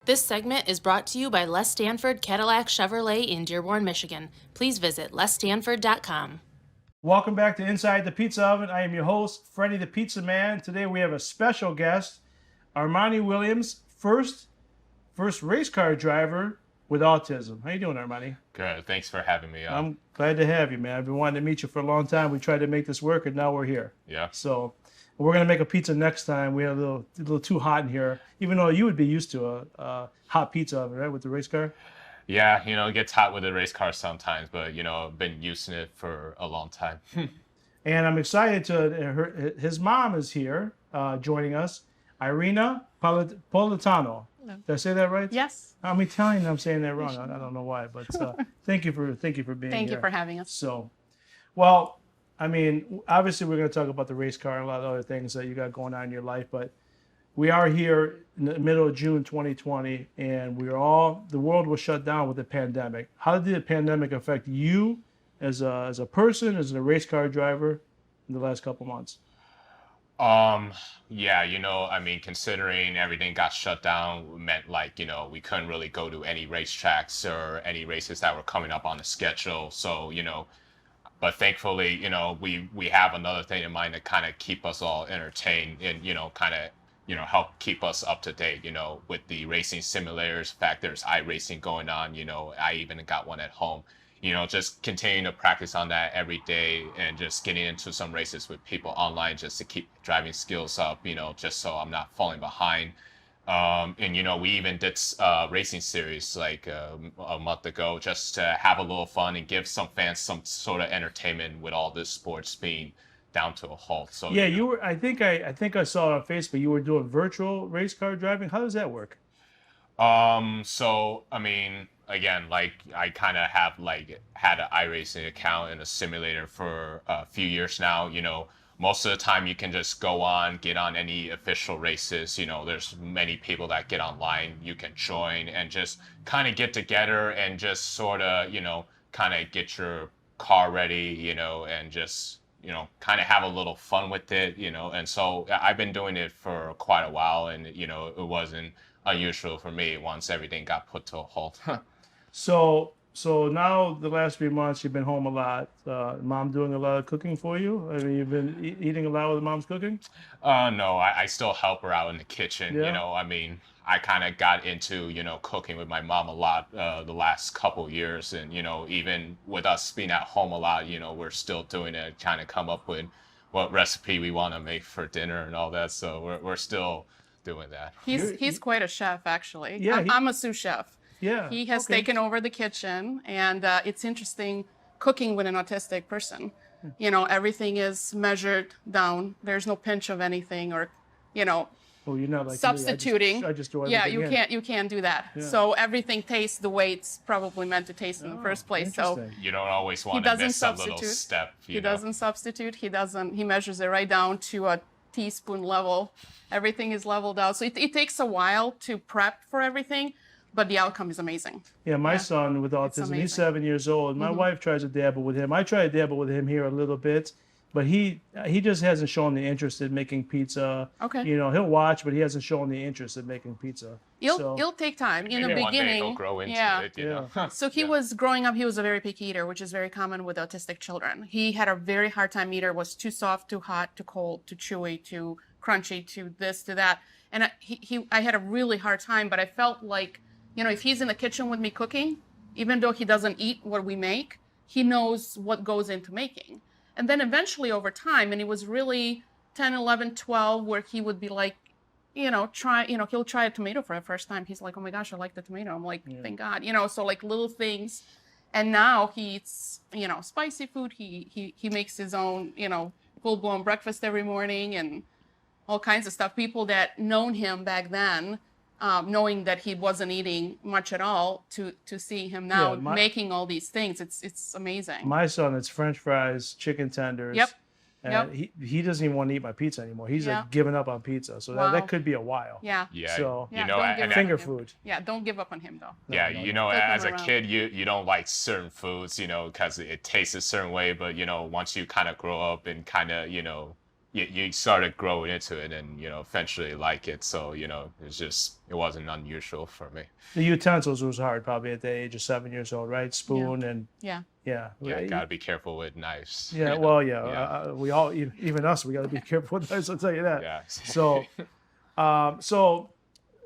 This segment is brought to you by Les Stanford Cadillac Chevrolet in Dearborn, Michigan. Please visit lesstanford.com. Welcome back to Inside the Pizza Oven. I am your host, Fredi the Pizza Man. Today we have a special guest, Armani Williams, first race car driver with autism. How you doing, Armani? Good. Thanks for having me on. I'm glad to have you, man. I've been wanting to meet you for a long time. We tried to make this work, and now we're here. Yeah. So we're gonna make a pizza next time. We have a little too hot in here, even though you would be used to a hot pizza oven, right, with the race car. Yeah, it gets hot with the race car sometimes, but I've been using it for a long time. And I'm excited to. His mom is here, joining us, Irena Politano. Hello. Did I say that right? Yes. I'm Italian. I'm saying that wrong. I don't know why, but thank you for being here. Thank you for having us. So, well, I mean, obviously we're going to talk about the race car and a lot of other things that you got going on in your life, but we are here in the middle of June 2020, and the world was shut down with the pandemic. How did the pandemic affect you as a person, as a race car driver in the last couple months? Yeah, I mean, considering everything got shut down, meant we couldn't really go to any racetracks or any races that were coming up on the schedule. So, but thankfully, we have another thing in mind to kind of keep us all entertained and, kind of, help keep us up to date, with the racing simulators. In fact, there's iRacing going on, I even got one at home. Just continuing to practice on that every day and just getting into some races with people online just to keep driving skills up, just so I'm not falling behind. And, we even did a racing series like a month ago just to have a little fun and give some fans some sort of entertainment with all this sports being down to a halt. So yeah, you were. I think I saw it on Facebook. You were doing virtual race car driving. How does that work? So I mean, again, I kind of have had an iRacing account and a simulator for a few years now. Most of the time you can just go on, get on any official races. There's many people that get online. You can join and just kind of get together and just sort of, kind of get your car ready, and just, kind of have a little fun with it, And so I've been doing it for quite a while, and, it wasn't unusual for me once everything got put to a halt. So now the last 3 months you've been home a lot. Mom doing a lot of cooking for you? I mean, you've been eating a lot with mom's cooking? No, I still help her out in the kitchen. Yeah. I mean, I kind of got into, cooking with my mom a lot the last couple years. And, even with us being at home a lot, we're still doing it, trying to come up with what recipe we want to make for dinner and all that. So we're still doing that. He's quite a chef, actually. Yeah, I'm a sous chef. Yeah. He has taken over the kitchen, and it's interesting cooking with an autistic person. Everything is measured down. There's no pinch of anything, or, Well, you're not like substituting. Me. I just do everything. Yeah, you can't do that. Yeah. So everything tastes the way it's probably meant to taste in the first place. So you don't always want to miss a little step. He doesn't substitute. He measures it right down to a teaspoon level. Everything is leveled out. So it takes a while to prep for everything, but the outcome is amazing. Yeah, my son with autism, he's 7 years old. My wife tries to dabble with him. I try to dabble with him here a little bit, but he just hasn't shown the interest in making pizza. Okay. He'll watch, but he hasn't shown the interest in making pizza. It'll take time. In the Maybe one day beginning, he'll grow into it, Yeah. So he was growing up, he was a very picky eater, which is very common with autistic children. He had a very hard time eater, was too soft, too hot, too cold, too chewy, too crunchy, too this, to that. And I had a really hard time, but I felt like, if he's in the kitchen with me cooking, even though he doesn't eat what we make, he knows what goes into making. And then eventually over time, and it was really 10, 11, 12, where he would be like, he'll try a tomato for the first time. He's like, oh my gosh, I like the tomato. I'm like, thank God, so like little things. And now he eats, spicy food. He makes his own, full-blown breakfast every morning and all kinds of stuff. People that known him back then, knowing that he wasn't eating much at all, to see him now making all these things, it's amazing. My son, it's French fries, chicken tenders. Yep. And he doesn't even want to eat my pizza anymore. He's like giving up on pizza. So that could be a while. Yeah. Yeah. So, finger food. Yeah, don't give up on him, though. Yeah, as a kid, you don't like certain foods, because it tastes a certain way. But, once you kind of grow up and kind of, you started growing into it and, eventually like it. So, it wasn't unusual for me. The utensils was hard probably at the age of 7 years old, right? Spoon and Yeah. yeah. Yeah, gotta be careful with knives. Yeah, well, yeah. We all, even us, we got to be careful with knives. I'll tell you that. Yeah. So, so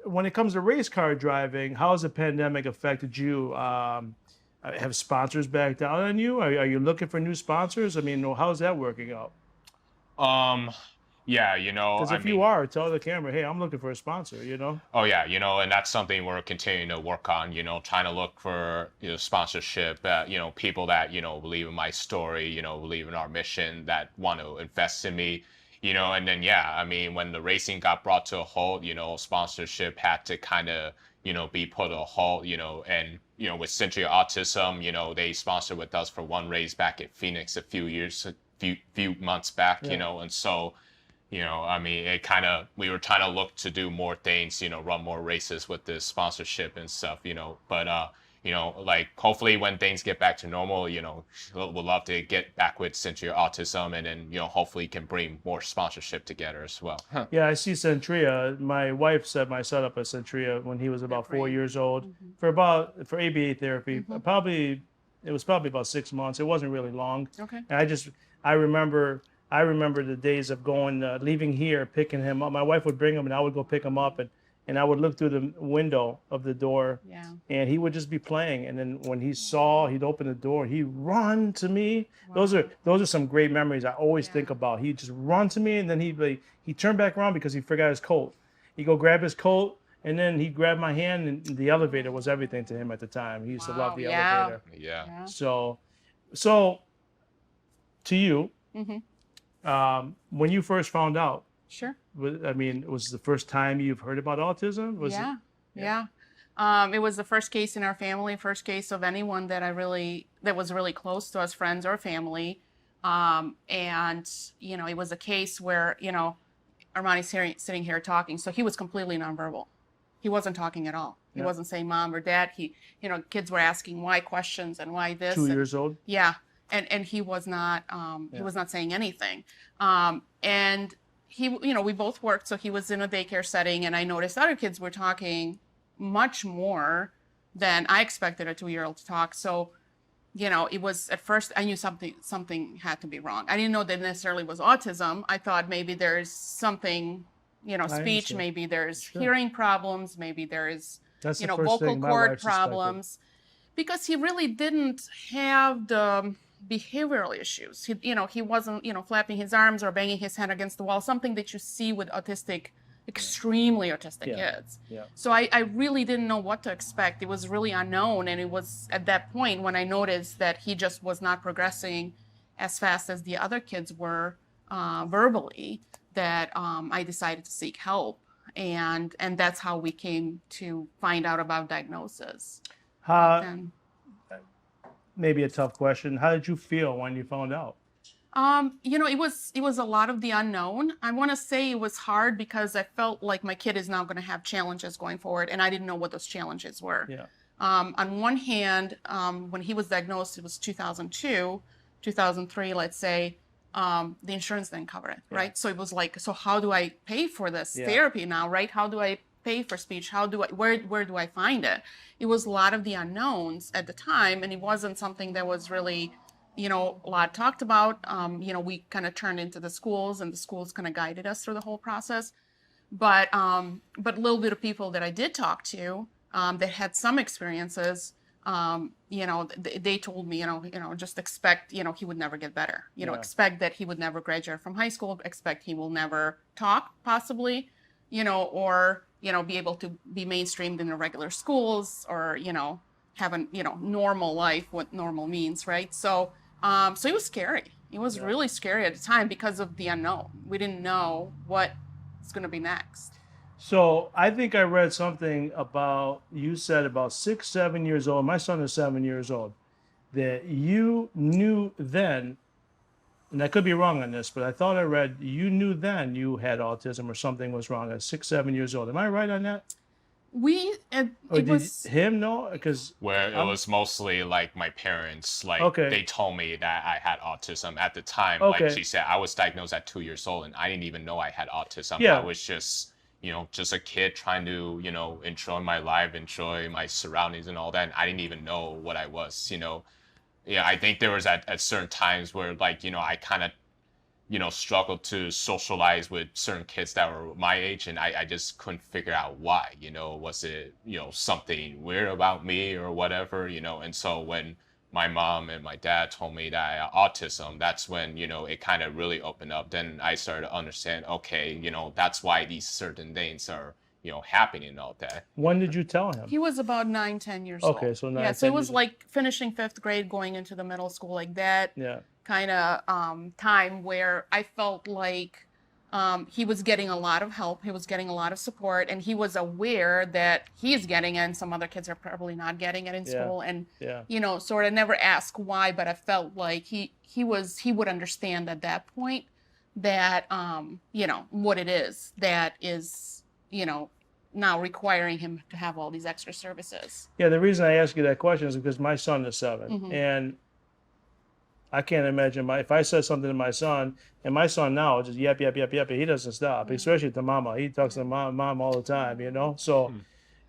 when it comes to race car driving, how has the pandemic affected you? Have sponsors backed out on you? Are you looking for new sponsors? I mean, how's that working out? Yeah, Because if you are, tell the camera, hey, I'm looking for a sponsor, Oh yeah, and that's something we're continuing to work on, trying to look for, sponsorship, people that, believe in my story, believe in our mission, that want to invest in me, and then, yeah, I mean, when the racing got brought to a halt, sponsorship had to kind of, be put a halt, and, with Century Autism, they sponsored with us for one race back at Phoenix a few months back, and so, I mean, we were trying to look to do more things, run more races with this sponsorship and stuff, but, like hopefully when things get back to normal, we'll love to get back with Century Autism and then, hopefully can bring more sponsorship together as well. Yeah, I see Centria. My wife set my son up at Centria when he was about 4 years old for ABA therapy. It was probably about 6 months. It wasn't really long. Okay. And I remember the days of going, leaving here, picking him up. My wife would bring him, and I would go pick him up, and I would look through the window of the door, and he would just be playing. And then when he'd open the door, he'd run to me. Wow. Those are some great memories I always think about. He'd just run to me, and then he'd turn back around because he forgot his coat. He'd go grab his coat, and then he'd grab my hand, and the elevator was everything to him at the time. He used to love the elevator. Yeah. So to you, when you first found out, Sure. I mean, was it the first time you've heard about autism? It was the first case in our family, first case of anyone that was really close to us, friends or family. And, it was a case where, Armani's sitting here talking. So he was completely nonverbal. He wasn't talking at all. He wasn't saying mom or dad. Kids were asking why questions and why this. 2 years old? Yeah. And he was not, he was not saying anything. And he, we both worked, so he was in a daycare setting, and I noticed other kids were talking much more than I expected a 2-year-old to talk. So, it was, at first I knew something had to be wrong. I didn't know that necessarily was autism. I thought maybe there's something, speech, maybe there's hearing problems, maybe there's, vocal cord problems, because he really didn't have the behavioral issues. He wasn't, flapping his arms or banging his head against the wall, something that you see with extremely autistic kids. Yeah. So I really didn't know what to expect. It was really unknown. And it was at that point when I noticed that he just was not progressing as fast as the other kids were verbally, that I decided to seek help. And that's how we came to find out about diagnosis. Maybe a tough question. How did you feel when you found out? It was a lot of the unknown. I want to say it was hard because I felt like my kid is now going to have challenges going forward, and I didn't know what those challenges were. Yeah. On one hand, when he was diagnosed, it was 2002, 2003, let's say, the insurance didn't cover it, right? So it was like, so how do I pay for this therapy now, right? How do I pay for speech? Where do I find it? It was a lot of the unknowns at the time, and it wasn't something that was really, a lot talked about. We kind of turned into the schools, and the schools kind of guided us through the whole process. But a little bit of people that I did talk to that had some experiences, they told me, just expect, he would never get better. Expect that he would never graduate from high school. Expect he will never talk, possibly, or be able to be mainstreamed in the regular schools, or have a normal life, what normal means, right? So it was scary. It was really scary at the time because of the unknown. We didn't know what was going to be next. So I think I read something about, you said about 6, 7 years old. My son is 7 years old. That you knew then, and I could be wrong on this, but I thought I read you knew then you had autism or something was wrong at 6, 7 years old. Am I right on that? Or it did was him know? Because where it was mostly like my parents, like Okay. they told me that I had autism at the time. Like Okay. she said, I was diagnosed at 2 years old and I didn't even know I had autism. Yeah. I was just, just a kid trying to, enjoy my life, enjoy my surroundings and all that. And I didn't even know what I was. Yeah, I think there was at certain times where like, I kind of struggled to socialize with certain kids that were my age, and I just couldn't figure out why. Was it, something weird about me or whatever, and so when my mom and my dad told me that I had autism, that's when, it kind of really opened up. Then I started to understand, okay, that's why these certain things are, happening and all that. when did you tell him? he was about 9, 10 years old. Okay, so 9, yeah, so 10 it was years- like finishing 5th grade, going into the middle school, like that Yeah. kind of time where I felt like he was getting a lot of help, he was getting a lot of support, and he was aware that he's getting it and some other kids are probably not getting it in Yeah. school. And Yeah. sort of never asked why, but I felt like he would understand at that point that what it is that is now requiring him to have all these extra services. Yeah, the reason I ask you that question is because my son is 7, Mhm. and I can't imagine if I said something to my son, and my son now just yap, yap, yap, yap, he doesn't stop, especially to mama. He talks to mom all the time, So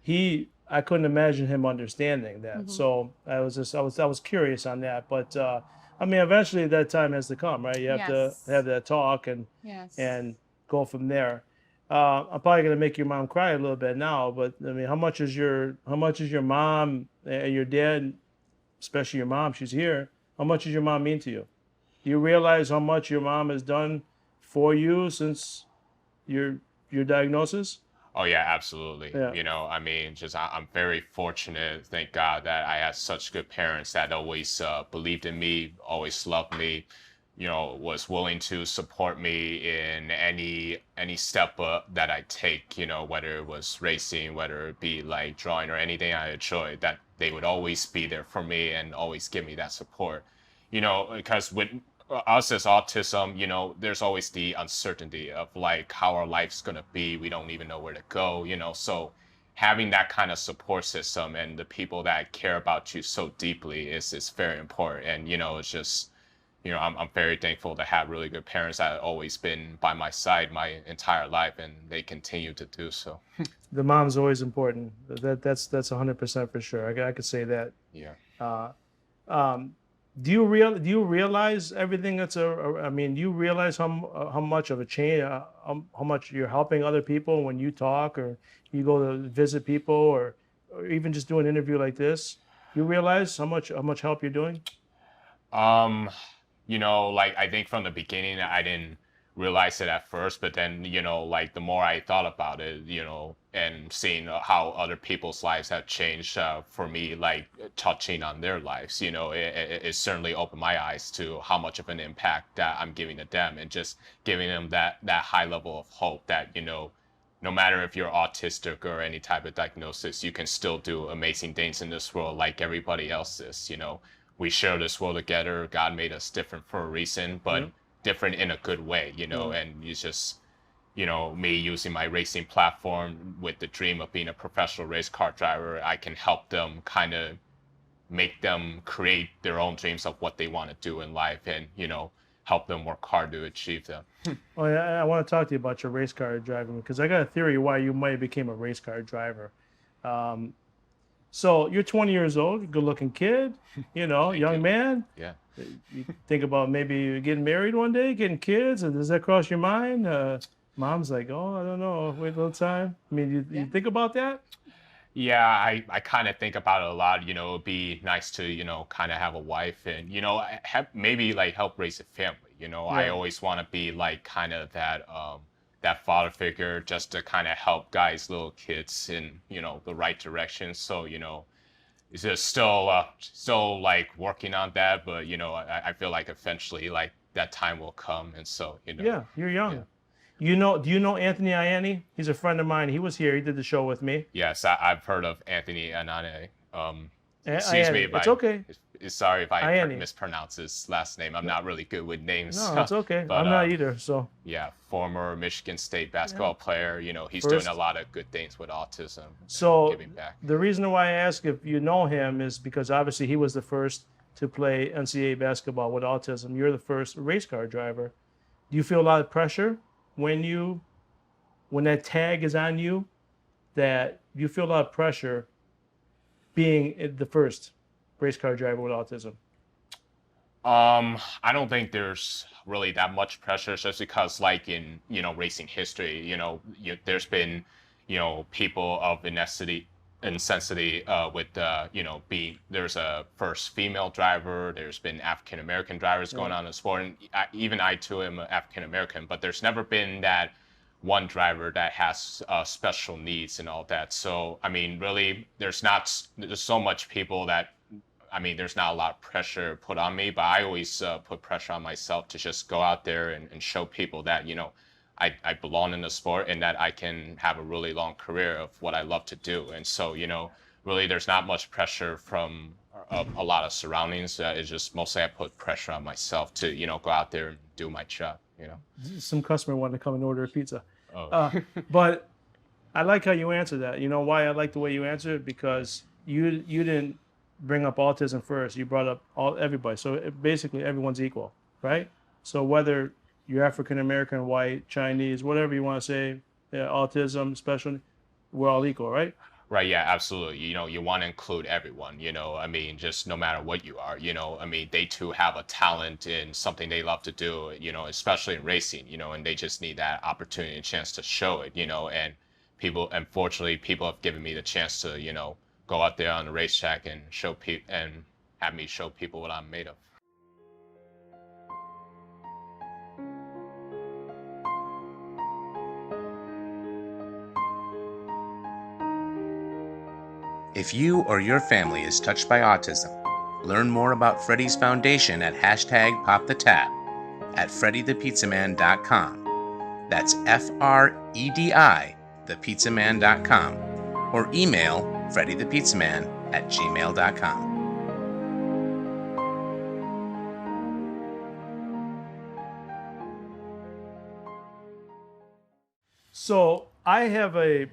I couldn't imagine him understanding that. So I was curious on that. But I mean, eventually that time has to come, right? You have Yes. to have that talk Yes. and go from there. I'm probably gonna make your mom cry a little bit now, but I mean, how much is your mom and your dad, especially your mom? She's here. How much does your mom mean to you? Do you realize how much your mom has done for you since your diagnosis? Oh yeah, absolutely. Yeah. I mean, I'm very fortunate, thank God, that I had such good parents that always believed in me, always loved me, was willing to support me in any step that I take, whether it was racing, whether it be like drawing or anything I enjoyed, that they would always be there for me and always give me that support. Because with us as autism, there's always the uncertainty of like how our life's gonna be. We don't even know where to go, so having that kind of support system and the people that care about you so deeply is very important. And it's just, I'm very thankful to have really good parents that have always been by my side my entire life, and they continue to do so. The mom's always important. That's 100% for sure. I could say that. Yeah. Do you realize everything that's I mean, do you realize how much of a change, how much you're helping other people when you talk or you go to visit people or even just do an interview like this? You realize how much help you're doing? Like I think from the beginning I didn't realize it at first, but then, like the more I thought about it, and seeing how other people's lives have changed for me, like touching on their lives, it certainly opened my eyes to how much of an impact that I'm giving to them, and just giving them that high level of hope that, no matter if you're autistic or any type of diagnosis, you can still do amazing things in this world like everybody else is. We share this world together. God made us different for a reason, but different in a good way, and it's just, me using my racing platform with the dream of being a professional race car driver, I can help them kind of make them create their own dreams of what they want to do in life, and, help them work hard to achieve them. Oh, yeah, I want to talk to you about your race car driving because I got a theory why you might have became a race car driver. So you're 20 years old, good-looking kid, young man. Yeah. You think about maybe getting married one day, getting kids, and does that cross your mind? Mom's like, oh, I don't know, wait a little time. I mean, you think about that? Yeah, I kind of think about it a lot. It'd be nice to, kind of have a wife and, maybe like help raise a family. I always want to be like kind of that father figure, just to kind of help guys, little kids in, the right direction. So, it's just still like working on that. But, I feel like eventually like that time will come. And so, Yeah, you're young. Yeah. Do you know Anthony Ianni? He's a friend of mine. He was here. He did the show with me. Yes, I've heard of Anthony Anane. Excuse me if it's okay. Sorry if I Ianni. mispronounce his last name. I'm not really good with names. No, it's okay. But, I'm not either. So yeah, former Michigan State basketball player. You know, he's First- doing a lot of good things with autism. So giving back. the reason why I ask if you know him is because obviously he was the first to play NCAA basketball with autism. You're the first race car driver. Do you feel a lot of pressure when that tag is on you? That you feel a lot of pressure being the first race car driver with autism? I don't think there's really that much pressure, just because, like, in, you know, racing history, you know, there's been, you know, people of insensitivity with, you know, there's a first female driver, there's been African American drivers going on in the sport, and even I too am African American, but there's never been that one driver that has special needs and all that. So, I mean, really, there's so much people that, I mean, there's not a lot of pressure put on me, but I always put pressure on myself to just go out there and show people that, you know, I belong in the sport and that I can have a really long career of what I love to do. And so, you know, really, there's not much pressure from a lot of surroundings. It's just mostly I put pressure on myself to, you know, go out there and do my job, you know. Some customer wanted to come and order a pizza. Oh. But I like how you answer that. You know why I like the way you answer it? Because you didn't bring up autism first. You brought up everybody. So basically everyone's equal, right? So whether you're African American, white, Chinese, whatever you want to say, autism, special, we're all equal, right? Right, yeah, absolutely. You know, you want to include everyone, you know, I mean, just no matter what you are, you know, I mean, they too have a talent in something they love to do, you know, especially in racing, you know, and they just need that opportunity and chance to show it, you know, and unfortunately, people have given me the chance to, you know, go out there on the racetrack and have me show people what I'm made of. If you or your family is touched by autism, learn more about Fredi's foundation at #PopTheTap at FrediThePizzaMan.com. That's FREDI, thepizzaman.com, or email FrediThePizzaman@gmail.com. So I have a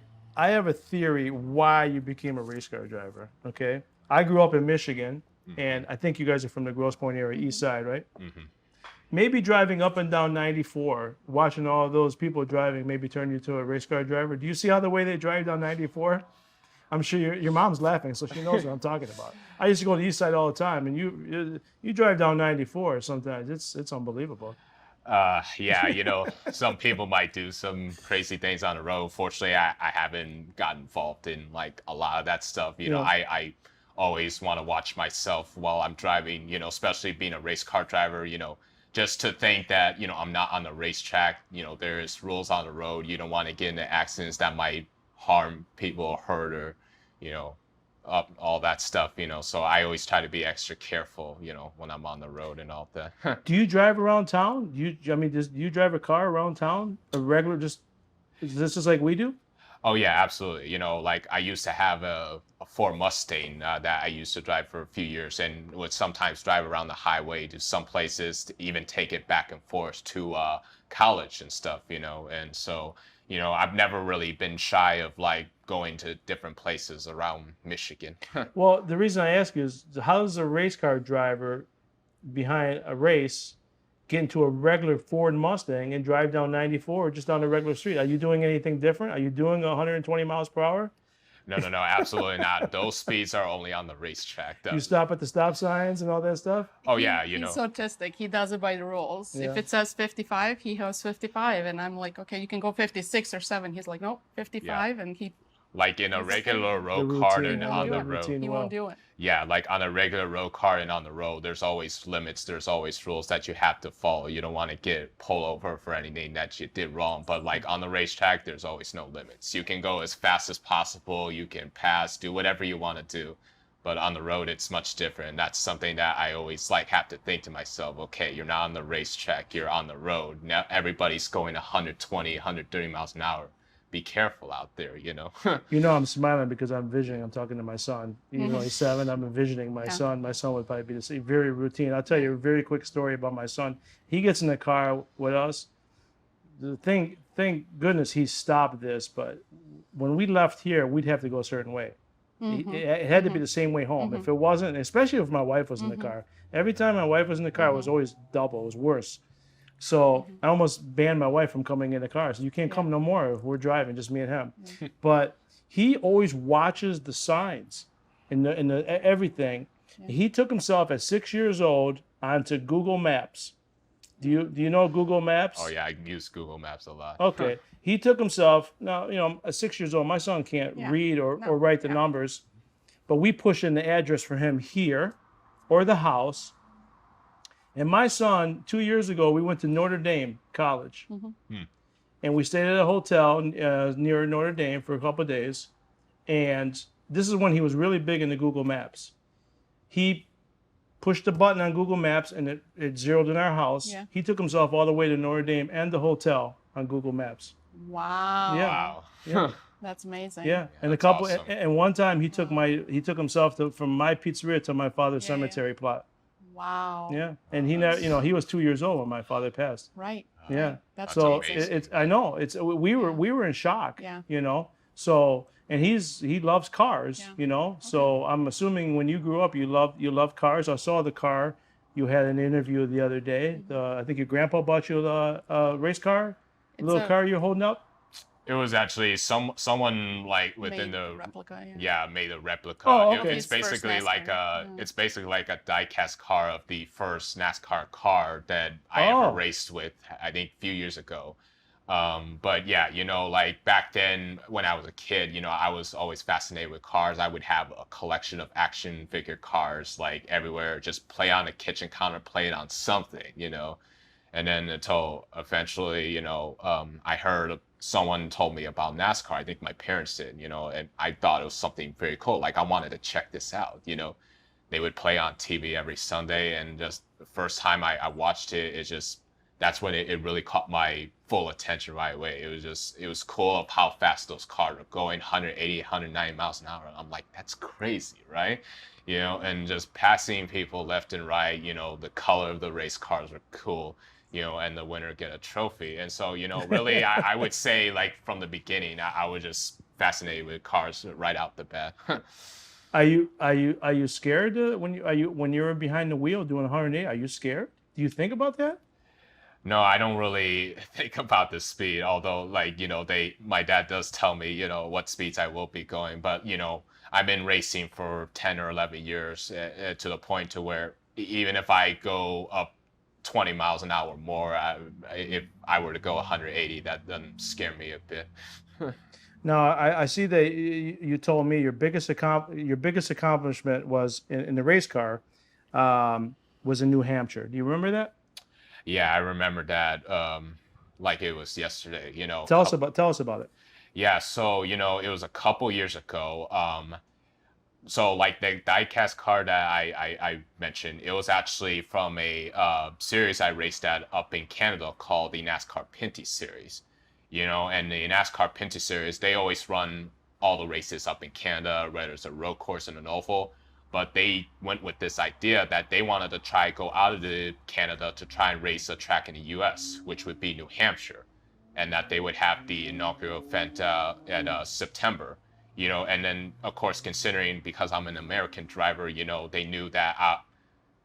theory why you became a race car driver. Okay, I grew up in Michigan, and I think you guys are from the Grosse Pointe area, East Side, right? Mm-hmm. Maybe driving up and down 94, watching all those people driving, maybe turned you to a race car driver. Do you see how the way they drive down 94? I'm sure your mom's laughing, so she knows what I'm talking about. I used to go to the East Side all the time, and you drive down 94 sometimes. It's unbelievable. Yeah, you know, some people might do some crazy things on the road. Fortunately, I haven't gotten involved in like a lot of that stuff. You know, I always want to watch myself while I'm driving, you know, especially being a race car driver, you know, just to think that, you know, I'm not on the racetrack. You know, there's rules on the road. You don't want to get into accidents that might harm people or hurt, or, you know, all that stuff, you know. So I always try to be extra careful, you know, when I'm on the road and all that. Do you drive around town? Do you drive a car around town? A regular, just like we do? Oh yeah, absolutely. You know, like I used to have a Ford Mustang that I used to drive for a few years, and would sometimes drive around the highway to some places, to even take it back and forth to college and stuff, you know. And so, you know, I've never really been shy of like going to different places around Michigan. Well, the reason I ask you is, how does a race car driver behind a race get into a regular Ford Mustang and drive down 94 just down a regular street? Are you doing anything different? Are you doing 120 miles per hour? No, absolutely not. Those speeds are only on the racetrack, though. You stop at the stop signs and all that stuff? Oh yeah, you know. He's autistic. He does it by the rules. Yeah. If it says 55, he goes 55, and I'm like, okay, you can go 56 or 7. He's like, nope, 55, and he Like in a regular road The car routine, and on the the road. routine. he Wow. won't do it. Yeah, like on a regular road car and on the road, there's always limits. There's always rules that you have to follow. You don't want to get pulled over for anything that you did wrong. But like on the racetrack, there's always no limits. You can go as fast as possible. You can pass, do whatever you want to do. But on the road, it's much different. And that's something that I always like have to think to myself, okay, you're not on the racetrack, you're on the road. Now everybody's going 120, 130 miles an hour. be careful out there, you know. You know, I'm smiling because I'm envisioning. I'm talking to my son. You know, he's 7. I'm envisioning my son. My son would probably be the same. Very routine. I'll tell you a very quick story about my son. He gets in the car with us. The thing, thank goodness he stopped this. But when we left here, we'd have to go a certain way. It had to be the same way home. If it wasn't, especially if my wife was in the car, every time my wife was in the car, it was always double. It was worse. So I almost banned my wife from coming in the car. So you can't come no more if we're driving, just me and him. But he always watches the signs and the everything. He took himself at 6 years old onto Google Maps. Do you know Google Maps? Oh yeah, I use Google Maps a lot. Okay. He took himself, now, you know, at 6 years old, my son can't read or write the numbers, but we push in the address for him here or the house. And my son, 2 years ago, we went to Notre Dame College. And we stayed at a hotel near Notre Dame for a couple of days. And this is when he was really big into Google Maps. He pushed the button on Google Maps and it zeroed in our house. Yeah. He took himself all the way to Notre Dame and the hotel on Google Maps. Wow. Yeah. Wow. Yeah. That's amazing. Yeah, and a that's couple, awesome. and one time he took himself from my pizzeria to my father's cemetery plot. Wow. Yeah, and he never, you know, he was 2 years old when my father passed. Right. Yeah, That's so amazing. it's I know we were in shock. Yeah. You know, so and he loves cars. Yeah. You know, so I'm assuming when you grew up you loved cars. I saw the car. You had an interview the other day. I think your grandpa bought you a race car, little car you're holding up. It was actually someone like within Made the replica. made a replica. Oh, okay. It's His first basically like NASCAR. it's basically like a die-cast car of the first NASCAR car that I Oh. ever raced with, I think a few years ago. But yeah, you know, like back then when I was a kid, you know, I was always fascinated with cars. I would have a collection of action figure cars like everywhere, just play on the kitchen counter, play it on something, you know. And then until eventually, you know, I heard someone told me about NASCAR. I think my parents did, you know, and I thought it was something very cool. Like I wanted to check this out, you know. They would play on TV every Sunday, and just the first time I watched it, that's when it really caught my full attention right away. It was cool of how fast those cars were going, 180, 190 miles an hour. I'm like, that's crazy, right? You know, and just passing people left and right, you know, the color of the race cars were cool. You know, and the winner get a trophy. And so, you know, really, I would say like from the beginning, I was just fascinated with cars right out the bat. Are you scared when you're behind the wheel doing 108? Are you scared? Do you think about that? No, I don't really think about the speed, although like, you know, my dad does tell me, you know, what speeds I will be going. But, you know, I've been racing for 10 or 11 years to the point to where even if I go up 20 miles an hour more, if I were to go 180, that doesn't scare me a bit. Now, I see that you told me your biggest accomplishment was in the race car was in New Hampshire. Do you remember that? Yeah, I remember that like it was yesterday, you know. Tell us about it. Yeah, so, you know, it was a couple years ago. So like the diecast car that I mentioned, it was actually from a series I raced at up in Canada called the NASCAR Pinty Series. You know, and the NASCAR Pinty Series, they always run all the races up in Canada, whether it's a road course and an oval. But they went with this idea that they wanted to try go out of Canada to try and race a track in the U.S., which would be New Hampshire, and that they would have the inaugural event at September. You know, and then of course, considering because I'm an American driver, you know, they knew that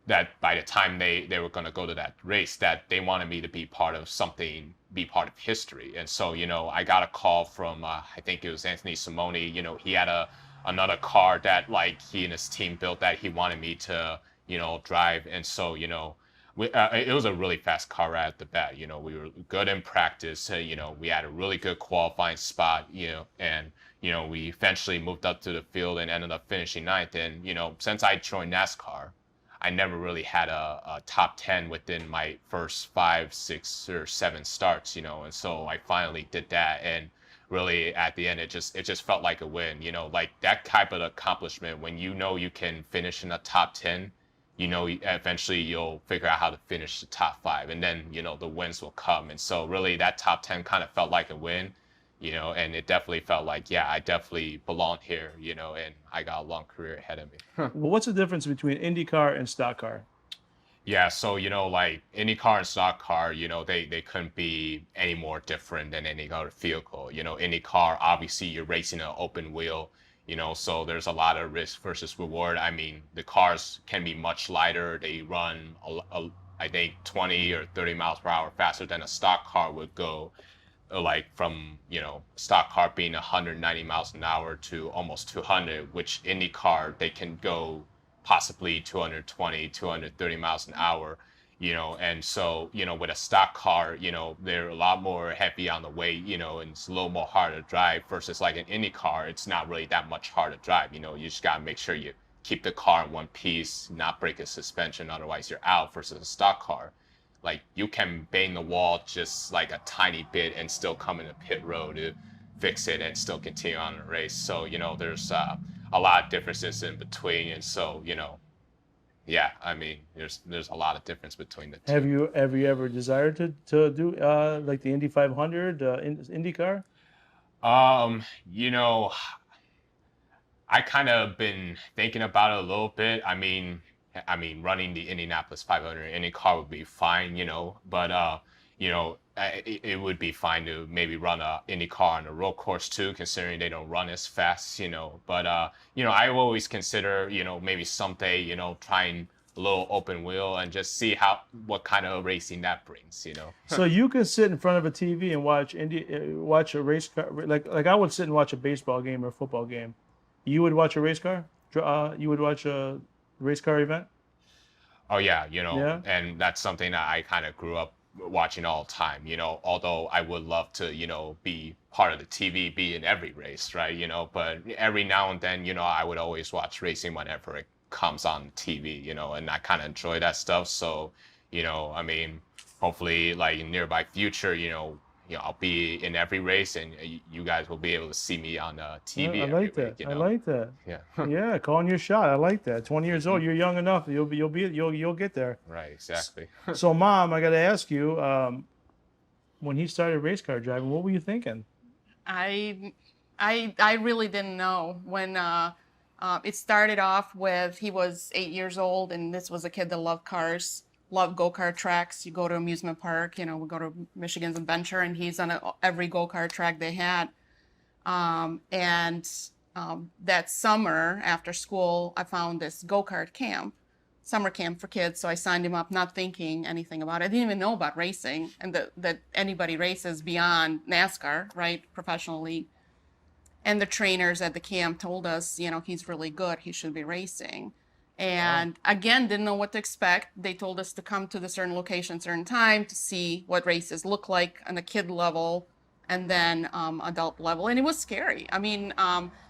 that by the time they were going to go to that race, that they wanted me to be part of something, be part of history. And so, you know, I got a call from I think it was Anthony Simone. You know, he had another car that like he and his team built that he wanted me to, you know, drive. And so, you know, it was a really fast car right at the bat. You know, we were good in practice. You know, we had a really good qualifying spot. You know, and you know, we eventually moved up to the field and ended up finishing 9th. And you know, since I joined NASCAR, I never really had a top 10 within my first 5, 6, or 7 starts. You know, and so I finally did that. And really, at the end, it just felt like a win. You know, like that type of accomplishment when you know you can finish in the top 10. You know, eventually you'll figure out how to finish the top 5, and then, you know, the wins will come. And so really that top 10 kind of felt like a win. you know, and it definitely felt like, yeah, I definitely belong here, you know, and I got a long career ahead of me. Well, what's the difference between IndyCar and stock car? Yeah, so you know, like any car and stock car, you know, they couldn't be any more different than any other vehicle. You know, any car, obviously you're racing an open wheel, you know, so there's a lot of risk versus reward. I mean, the cars can be much lighter. They run, I think, 20 or 30 miles per hour faster than a stock car would go. Like from, you know, stock car being 190 miles an hour to almost 200, which any car, they can go possibly 220, 230 miles an hour, you know. And so, you know, with a stock car, you know, they're a lot more heavy on the weight, you know, and it's a little more hard to drive versus like an Indy car. It's not really that much hard to drive, you know. You just got to make sure you keep the car in one piece, not break a suspension, otherwise you're out. Versus a stock car, like you can bang the wall just like a tiny bit and still come in the pit road to fix it and still continue on the race. So, you know, there's a lot of differences in between. And so, you know, yeah, I mean, there's a lot of difference between the two. Have you ever desired to do like the Indy 500 IndyCar? You know, I kind of been thinking about it a little bit. I mean, running the Indianapolis 500 Indy car would be fine, you know, but you know, it would be fine to maybe run a Indy car on a road course too, considering they don't run as fast, you know. But you know, I always consider, you know, maybe someday, you know, trying a little open wheel and just see what kind of racing that brings, you know. So you can sit in front of a TV and watch a race car, like I would sit and watch a baseball game or a football game. You would watch a race car? You would watch a race car event? Oh yeah, you know, Yeah. and that's something that I kind of grew up watching all the time, you know, although I would love to, you know, be part of the TV, be in every race, right, you know, but every now and then, you know, I would always watch racing whenever it comes on TV, you know, and I kind of enjoy that stuff. So, you know, I mean, hopefully like in nearby future, you know, I'll be in every race and you guys will be able to see me on TV. Yeah, I every like that. week, you I know? like that. Yeah. Yeah, calling your shot. I like that. 20 years old, you're young enough. You'll get there. Right, exactly. So, Mom, I got to ask you, when he started race car driving, what were you thinking? I really didn't know when it started off with he was 8 years old, and this was a kid that loved cars, loved go-kart tracks. You go to amusement park, you know, we go to Michigan's Adventure, and he's on every go-kart track they had. That summer after school, I found this go-kart camp, summer camp for kids. So I signed him up, not thinking anything about it. I didn't even know about racing and that anybody races beyond NASCAR, right? Professional league. And the trainers at the camp told us, you know, he's really good. He should be racing. And again, didn't know what to expect. They told us to come to the certain location, certain time to see what races look like on a kid level and then adult level. And it was scary. I mean,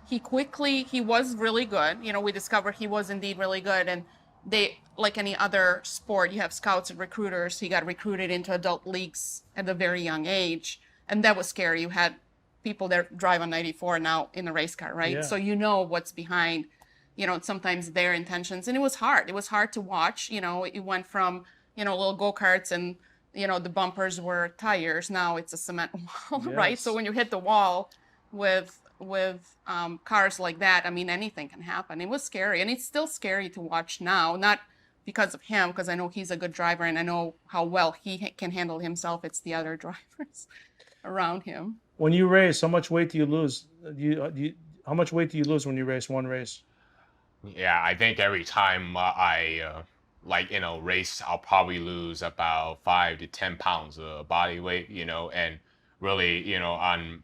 he was really good. You know, we discovered he was indeed really good. And they, like any other sport, you have scouts and recruiters. He got recruited into adult leagues at a very young age. And that was scary. You had people that drive on 94 now in a race car, right? Yeah. So you know what's behind, you know, sometimes their intentions. And it was hard. It was hard to watch. You know, it went from, you know, little go-karts and, you know, the bumpers were tires. Now it's a cement wall, right? Yes. So when you hit the wall with cars like that, I mean, anything can happen. It was scary. And it's still scary to watch now, not because of him, because I know he's a good driver and I know how well he can handle himself. It's the other drivers around him. When you race, how much weight do you lose? How much weight do you lose when you race one race? Yeah, I think every time I like in a race, I'll probably lose about 5 to 10 pounds of body weight, you know, and really, you know, and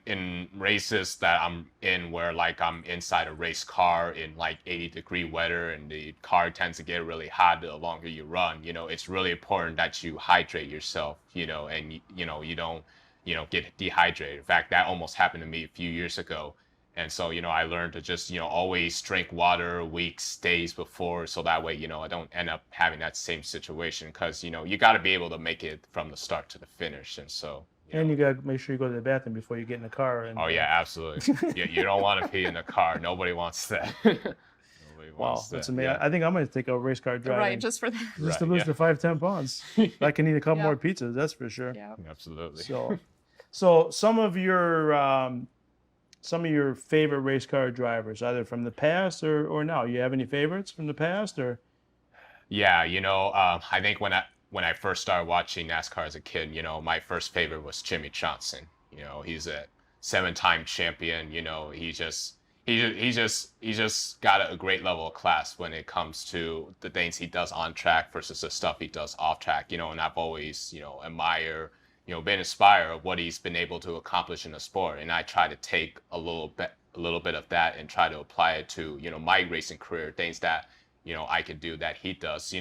in races that I'm in where like I'm inside a race car in like 80-degree weather and the car tends to get really hot the longer you run, you know, it's really important that you hydrate yourself, you know, and you know, you don't, you know, get dehydrated. In fact, that almost happened to me a few years ago. And so, you know, I learned to just, you know, always drink water weeks, days before. So that way, you know, I don't end up having that same situation because, you know, you got to be able to make it from the start to the finish. And so, And you got to make sure you go to the bathroom before you get in the car. And, oh, yeah, absolutely. Yeah, you don't want to pee in the car. Nobody wants that. Nobody Wow, wants that's that. amazing. Yeah. I think I'm going to take a race car driving. Right, just for that. Just to Right, lose yeah. the 5-10 pounds. I can eat a couple Yeah. more pizzas, that's for sure. Yeah. Absolutely. So, So some of your favorite race car drivers, either from the past or now. You have any favorites from the past or? Yeah, I think when I first started watching NASCAR as a kid, my first favorite was Jimmy Johnson. He's a 7-time champion. He just got a great level of class when it comes to the things he does on track versus the stuff he does off track. And I've always, admire, been inspired of what he's been able to accomplish in the sport. And I try to take a little bit of that and try to apply it to, my racing career, things that I could do that he does,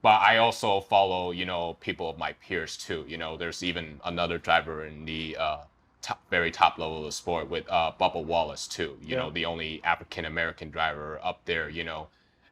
but I also follow, people of my peers too. There's even another driver in the very top level of the sport with Bubba Wallace too, Yeah. the only African American driver up there,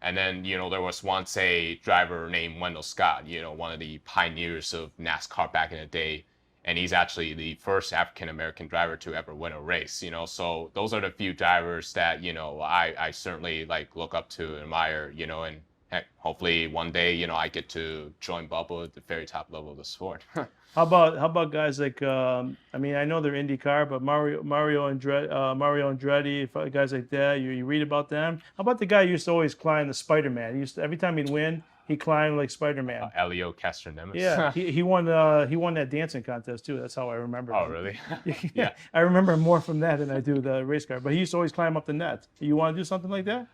and then, there was once a driver named Wendell Scott, one of the pioneers of NASCAR back in the day. And he's actually the first African American driver to ever win a race, so those are the few drivers that, I certainly like look up to, admire, and heck, hopefully one day, I get to join Bubba at the very top level of the sport. How about guys like I mean, I know they're IndyCar, but Mario Andretti, guys like that. You read about them. How about the guy who used to always climb the Spider-Man? He used to, every time he'd win, he climbed like Spider-Man. Elio Castroneves. Yeah, he won that dancing contest too. That's how I remember Oh, him. really? Yeah, I remember more from that than I do the race car. But he used to always climb up the net. You want to do something like that?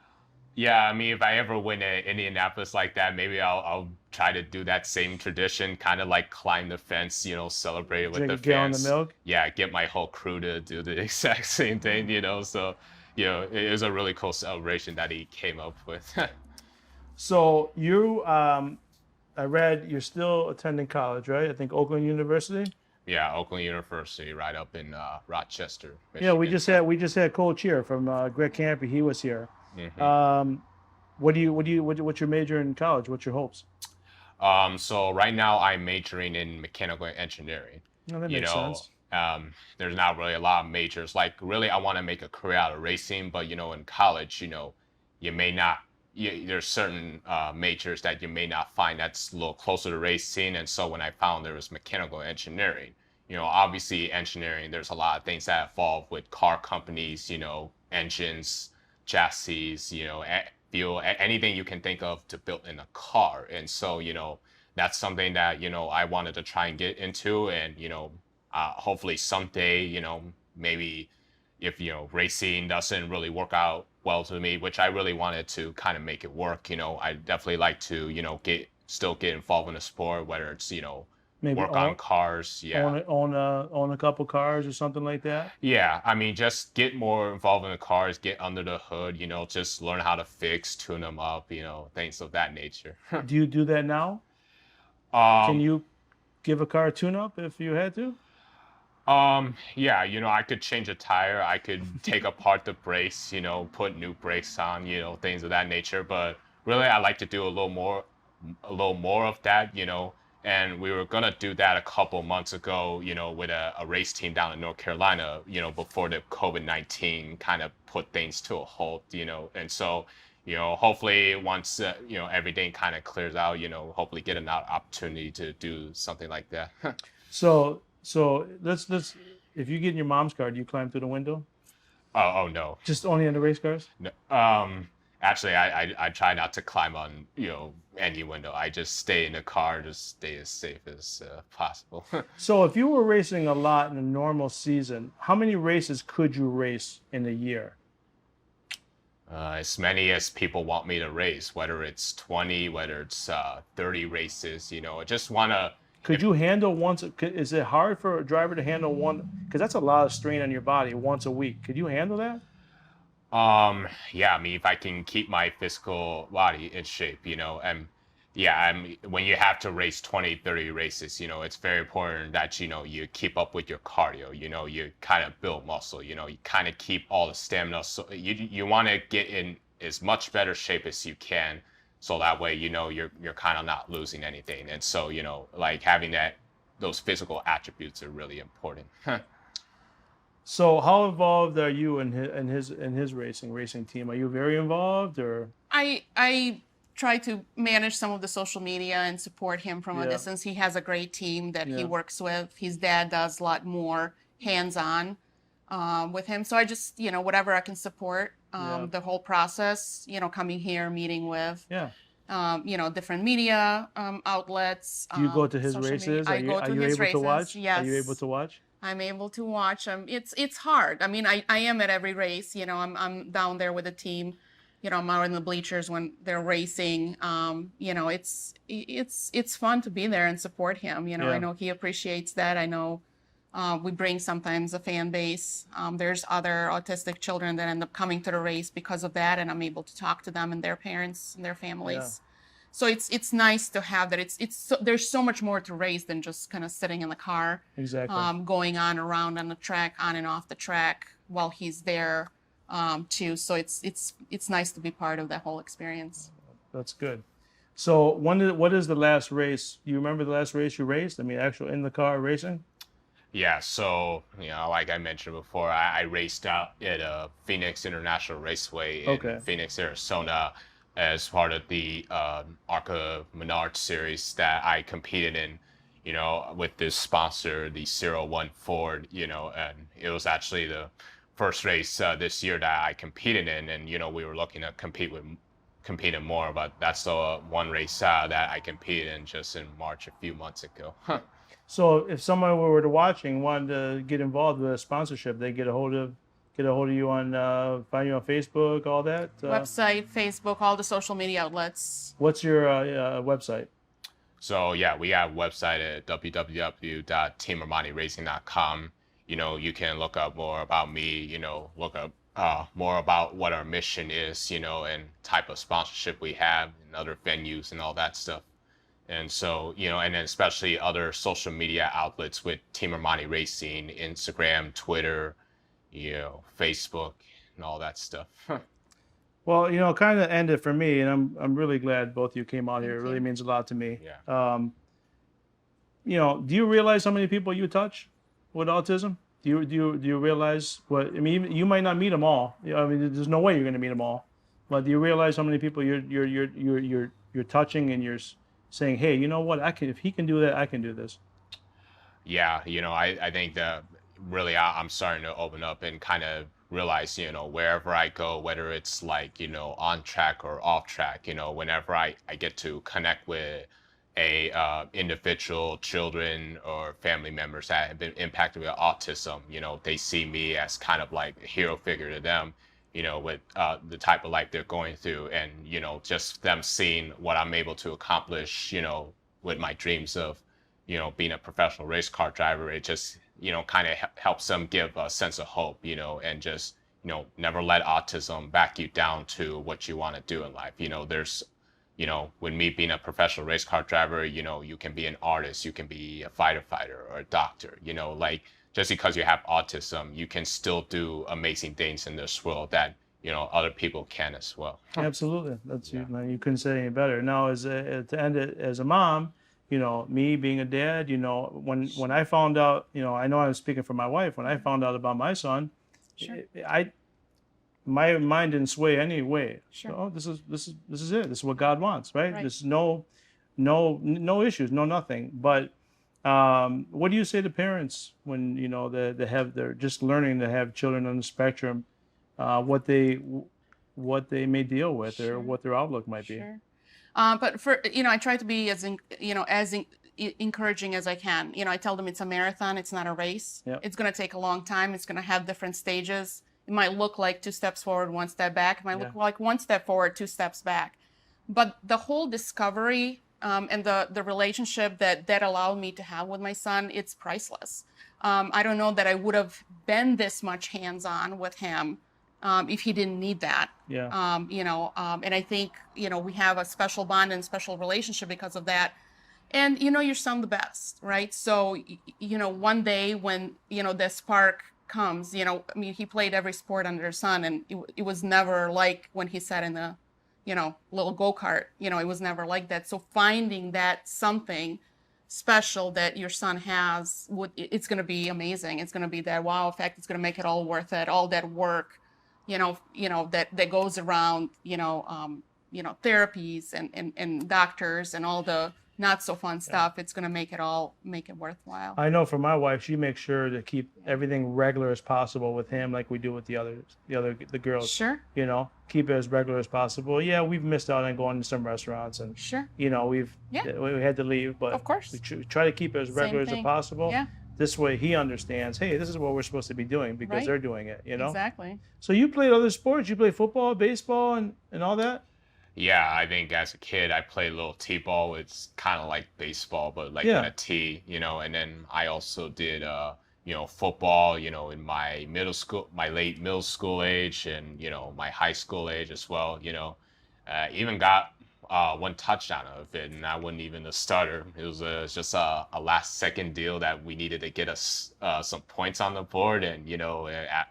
Yeah, I mean, if I ever win at Indianapolis like that, maybe I'll try to do that same tradition, kind of like climb the fence, celebrate it with Drink the a gallon of fans. milk? Yeah, get my whole crew to do the exact same thing, So, it was a really cool celebration that he came up with. So I read you're still attending college, right? I think Oakland University. Yeah, Oakland University, right up in Rochester, Yeah, Michigan. we just had Cole Cheer from Greg Campy. He was here. What's your major in college? What's your hopes? So right now I'm majoring in mechanical engineering. No, that makes sense. There's not really a lot of majors. Like really, I want to make a career out of racing, but in college, you may not. There's certain majors that you may not find that's a little closer to racing. And so when I found there was mechanical engineering, obviously engineering, there's a lot of things that involve with car companies, engines, chassis, fuel, anything you can think of to build in a car. And so, that's something that, I wanted to try and get into. And, hopefully someday, maybe if, racing doesn't really work out well to me, which I really wanted to kind of make it work, I definitely like to, still get involved in the sport, whether it's, Maybe work on cars. Yeah. Own a couple cars or something like that. Yeah, I mean, just get more involved in the cars, get under the hood, just learn how to fix, tune them up, things of that nature. Do you do that now? Can Um, you give a car a tune-up if you had to? yeah, I could change a tire, I could take apart the brakes, put new brakes on, things of that nature. But really, I like to do a little more of that, And we were gonna do that a couple months ago, with a race team down in North Carolina, before the COVID-19 kind of put things to a halt, And so, hopefully once everything kind of clears out, hopefully get an opportunity to do something like that. So let's if you get in your mom's car, do you climb through the window? Oh no. Just only in the race cars? No. Actually, I try not to climb on, any window. I just stay in the car, just stay as safe as possible. So if you were racing a lot in a normal season, how many races could you race in a year? As many as people want me to race, whether it's 20, whether it's 30 races, I just want to. Could you handle once? Is it hard for a driver to handle one? Because that's a lot of strain on your body once a week. Could you handle that? Yeah, I mean, if I can keep my physical body in shape, and yeah, when you have to race 20, 30 races, it's very important that, you keep up with your cardio, you kind of build muscle, you kind of keep all the stamina. So you want to get in as much better shape as you can. So that way, you're kind of not losing anything. And so, like having those physical attributes are really important. So how involved are you in his racing team? Are you very involved or? I try to manage some of the social media and support him from a Yeah. distance. He has a great team that he Yeah. works with. His dad does a lot more hands-on with him. So I just, whatever I can support Yeah. the whole process, coming here, meeting with, Yeah. different media outlets. Do you go to his social media. races? I go are to you his able races. to watch? Yes. Are you able to watch? I'm able to watch. It's hard. I mean, I am at every race. I'm down there with the team. I'm out in the bleachers when they're racing. It's fun to be there and support him. Yeah. I know he appreciates that. I know we bring sometimes a fan base. There's other autistic children that end up coming to the race because of that, and I'm able to talk to them and their parents and their families. So it's nice to have that. There's so much more to race than just kind of sitting in the car. Exactly. Going around on the track, on and off the track while he's there too. So it's nice to be part of that whole experience. That's good. So what is the last race? You remember the last race you raced? I mean, actual in the car racing? Yeah, so like I mentioned before, I raced out at Phoenix International Raceway in Phoenix, Arizona, as part of the ARCA Menard series that I competed in, with this sponsor, the 01 Ford, and it was actually the first race this year that I competed in, and we were looking to compete in more, but that's the one race that I competed in just in March a few months ago. So if someone were to watching wanted to get involved with a sponsorship, they get a hold of you on find you on Facebook, all that. Website, Facebook, all the social media outlets. What's your website? So yeah, we have a website at www.teamarmaniracing.com. You can look up more about me. Look up more about what our mission is. And type of sponsorship we have and other venues and all that stuff. And so, and then especially other social media outlets with Team Armani Racing, Instagram, Twitter, Facebook, and all that stuff. Well, kind of ended for me, and I'm really glad both of you came out here. It really means a lot to me. Yeah. Do you realize how many people you touch with autism? Do you realize what? I mean, you might not meet them all. I mean, there's no way you're going to meet them all. But do you realize how many people you're touching, and you're saying, hey, you know what? If he can do that, I can do this. Yeah, I think that really I'm starting to open up and kind of realize, wherever I go, whether it's like, on track or off track, whenever I get to connect with individual children or family members that have been impacted with autism, they see me as kind of like a hero figure to them, with the type of life they're going through, and, just them seeing what I'm able to accomplish, with my dreams of, being a professional race car driver. It just, kind of helps them give a sense of hope, and just, never let autism back you down to what you want to do in life. There's, with me being a professional race car driver, you can be an artist, you can be a fighter or a doctor, like, just because you have autism, you can still do amazing things in this world that, other people can as well. Absolutely. That's you couldn't say any better. Now, to end it as a mom, me being a dad, when I found out, I know I'm speaking for my wife, when I found out about my son, Sure. My mind didn't sway any way. Sure. So, oh, this is it. This is what God wants, right? Right. There's no issues, no nothing. But what do you say to parents when they're just learning to have children on the spectrum, what they may deal with, or what their outlook might be? Sure. But I try to be as encouraging as I can. I tell them it's a marathon, it's not a race. Yep. It's going to take a long time. It's going to have different stages. It might look like 2 steps forward, 1 step back. It might look like 1 step forward, 2 steps back. But the whole discovery and the relationship that allowed me to have with my son, it's priceless. I don't know that I would have been this much hands-on with him if he didn't need that. Yeah. And I think, we have a special bond and special relationship because of that. And your son the best, right? So, one day when, the spark comes, he played every sport under the sun, and it was never like when he sat in the, little go-kart, it was never like that. So finding that something special that your son has, it's going to be amazing. It's going to be that wow effect. It's going to make it all worth it. All that work, that goes around, therapies and doctors and all the not so fun stuff, it's going to make it worthwhile. I know for my wife, she makes sure to keep everything regular as possible with him, like we do with the girls. Sure. Keep it as regular as possible. Yeah, we've missed out on going to some restaurants, and Sure. we had to leave, but Of course. we try to keep it as regular as thing. possible. Yeah. This way, he understands. Hey, this is what we're supposed to be doing because Right. they're doing it. Exactly. So you played other sports. You played football, baseball, and all that. Yeah, I think as a kid I played a little t-ball. It's kind of like baseball, but like Yeah. in a T, and then I also did football, in my late middle school age and my high school age as well. Even got one touchdown out of it, and I wasn't even a starter. It was just a last second deal that we needed to get us some points on the board, and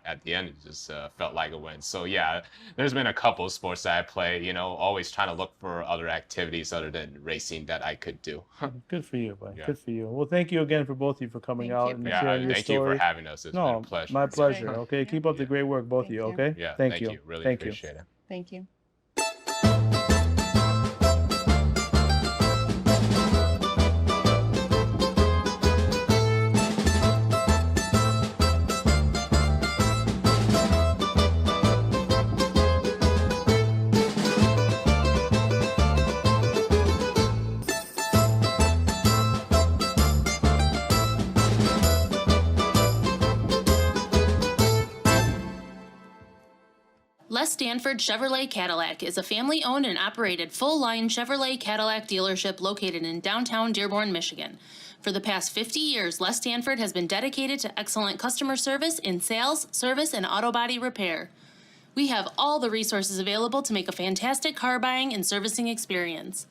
at the end it just felt like a win. So yeah, there's been a couple of sports that I play. Always trying to look for other activities other than racing that I could do. Good for you, buddy. Yeah. Good for you. Well, thank you again for both of you for coming Thank out you and for Yeah, sharing your thank story. you for having us. It's been a pleasure. My pleasure. great. Okay, Yeah. keep up the great work, both of you. Thank you. Okay. Yeah, Thank you. Really Thank you. appreciate it. Thank you. Les Stanford Chevrolet Cadillac is a family-owned and operated full-line Chevrolet Cadillac dealership located in downtown Dearborn, Michigan. For the past 50 years, Les Stanford has been dedicated to excellent customer service in sales, service, and auto body repair. We have all the resources available to make a fantastic car buying and servicing experience.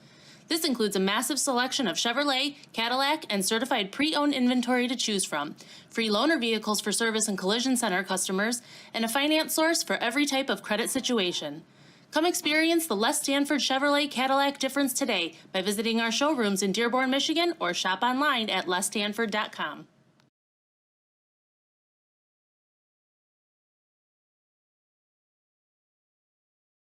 This includes a massive selection of Chevrolet, Cadillac, and certified pre-owned inventory to choose from, free loaner vehicles for service and collision center customers, and a finance source for every type of credit situation. Come experience the Les Stanford Chevrolet Cadillac difference today by visiting our showrooms in Dearborn, Michigan, or shop online at lesstanford.com.